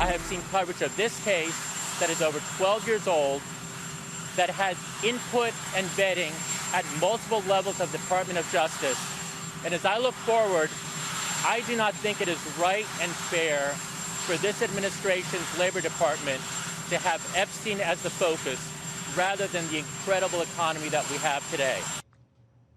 I have seen coverage of this case that is over 12 years old, that has input and vetting at multiple levels of the Department of Justice. And as I look forward, I do not think it is right and fair for this administration's Labor Department to have Epstein as the focus rather than the incredible economy that we have today.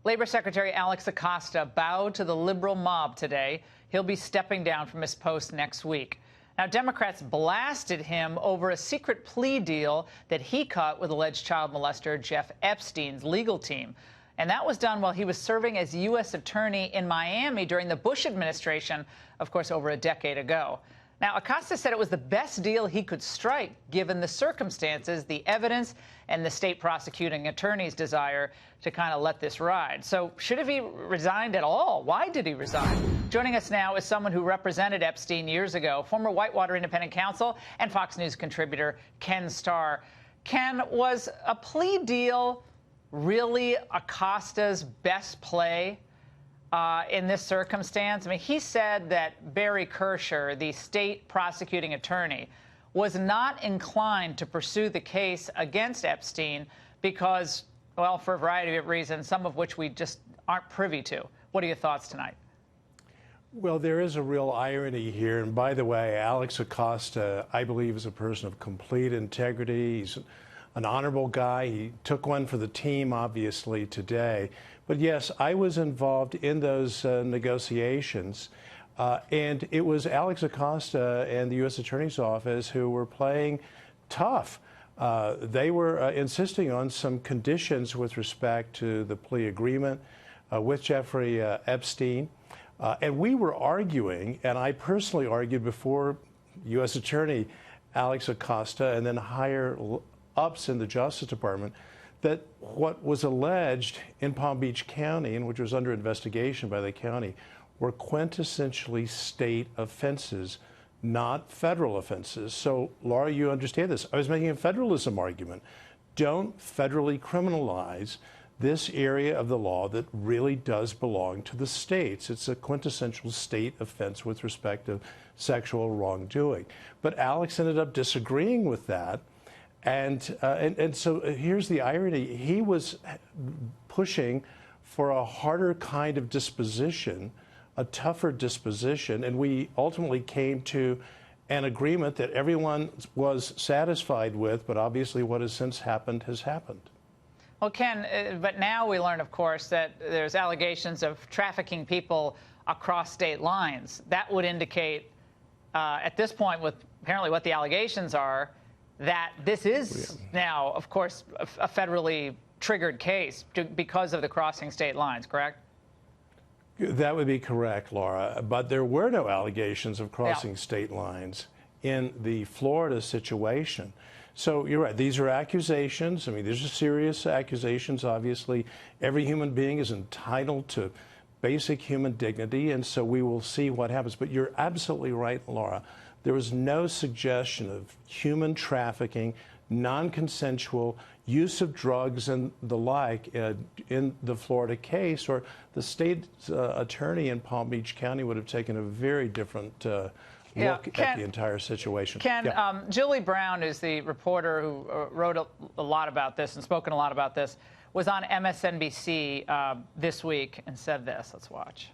Labor Secretary Alex Acosta bowed to the liberal mob today. He'll be stepping down from his post next week. Now, Democrats blasted him over a secret plea deal that he cut with alleged child molester Jeff Epstein's legal team. And that was done while he was serving as U.S. attorney in Miami during the Bush administration, of course, over a decade ago. Now, Acosta said it was the best deal he could strike, given the circumstances, the evidence, and the state prosecuting attorney's desire to kind of let this ride. So should have he resigned at all? Why did he resign? Joining us now is someone who represented Epstein years ago, former Whitewater Independent Counsel and Fox News contributor Ken Starr. Ken, was a plea deal really Acosta's best play in this circumstance? I mean, he said that Barry Kersher, the state prosecuting attorney, was not inclined to pursue the case against Epstein because, well, for a variety of reasons, some of which we just aren't privy to. What are your thoughts tonight? Well, there is a real irony here. And by the way, Alex Acosta, I believe, is a person of complete integrity. He's an honorable guy. He took one for the team, obviously, today. But yes, I was involved in those negotiations. And it was Alex Acosta and the U.S. Attorney's Office who were playing tough. They were insisting on some conditions with respect to the plea agreement with Jeffrey Epstein. And we were arguing, and I personally argued before U.S. Attorney Alex Acosta and then higher ups in the Justice Department, that what was alleged in Palm Beach County, and which was under investigation by the county, were quintessentially state offenses, not federal offenses. So, Laura, you understand this. I was making a federalism argument. Don't federally criminalize this area of the law that really does belong to the states. It's a quintessential state offense with respect to sexual wrongdoing. But Alex ended up disagreeing with that. And so here's the irony. He was pushing for a harder kind of disposition, a tougher disposition, and we ultimately came to an agreement that everyone was satisfied with, but obviously what has since happened has happened. Well, Ken, but now we learn, of course, that there's allegations of trafficking people across state lines. That would indicate, at this point, with apparently what the allegations are, that this is now, of course, a federally triggered case because of the crossing state lines, correct? That would be correct, Laura. But there were no allegations of crossing state lines in the Florida situation. So you're right. These are accusations. I mean, these are serious accusations. Obviously, every human being is entitled to basic human dignity, and so we will see what happens. But you're absolutely right, Laura. There was no suggestion of human trafficking, non-consensual use of drugs and the like in the Florida case, or the state attorney in Palm Beach County would have taken a very different look at the entire situation. Ken, Julie Brown is the reporter who wrote a lot about this and spoken a lot about this, was on MSNBC this week and said this. Let's watch.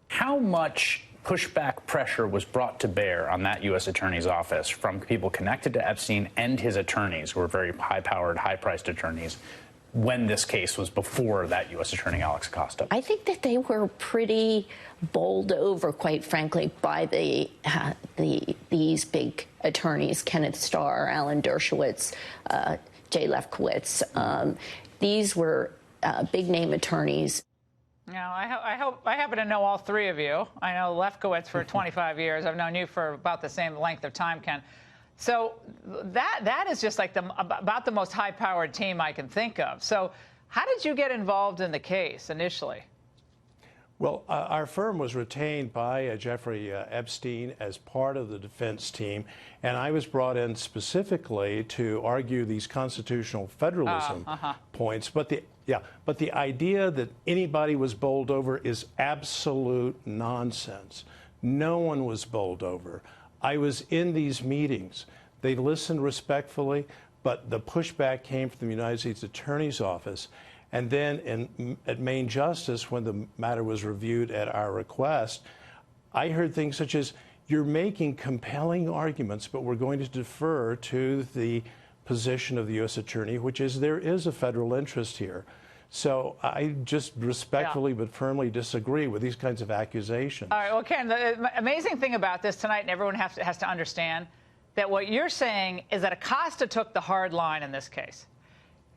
How much pushback pressure was brought to bear on that U.S. Attorney's Office from people connected to Epstein and his attorneys, who were very high-powered, high-priced attorneys, when this case was before that U.S. Attorney Alex Acosta? I think that they were pretty bowled over, quite frankly, by these big attorneys, Kenneth Starr, Alan Dershowitz, Jay Lefkowitz. These were big-name attorneys. Now, I happen to know all three of you. I know Lefkowitz for 25 years. I've known you for about the same length of time, Ken. So that is just like about the most high-powered team I can think of. So how did you get involved in the case initially? Well, our firm was retained by Jeffrey Epstein as part of the defense team, and I was brought in specifically to argue these constitutional federalism points. But the idea that anybody was bowled over is absolute nonsense. No one was bowled over. I was in these meetings. They listened respectfully, but the pushback came from the United States Attorney's Office. And then at Main Justice, when the matter was reviewed at our request, I heard things such as, you're making compelling arguments, but we're going to defer to the position of the U.S. Attorney, which is there is a federal interest here. So I just respectfully but firmly disagree with these kinds of accusations. All right, well, Ken, the amazing thing about this tonight, and everyone has to understand, that what you're saying is that Acosta took the hard line in this case.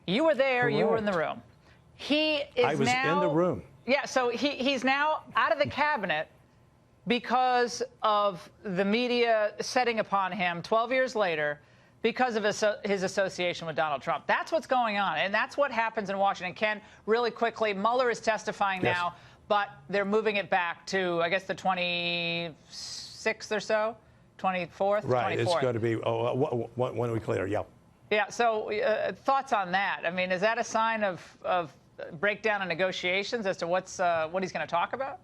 You were there, Correct. you were in the room. He is I was now, in the room. Yeah, so he's now out of the cabinet because of the media setting upon him 12 years later because of his association with Donald Trump. That's what's going on, and that's what happens in Washington. Ken, really quickly, Mueller is testifying now, but they're moving it back to, I guess, the 26th or so, 24th? Right, 24th. it's going to be 1 week later, yeah. Yeah, so thoughts on that? I mean, is that a sign of breakdown in negotiations as to what he's going to talk about?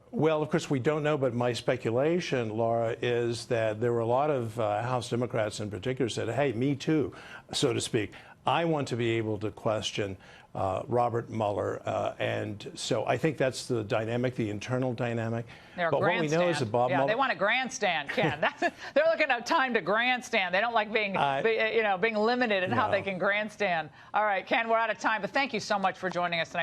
Well, of course, we don't know, but my speculation, Laura, is that there were a lot of House Democrats in particular said, hey, me too, so to speak. I want to be able to question Robert Mueller. And so I think that's the dynamic, the internal dynamic. They're but what we know is that Bob Mueller... they want a grandstand, Ken. They're looking at time to grandstand. They don't like being limited in how they can grandstand. All right, Ken, we're out of time, but thank you so much for joining us tonight.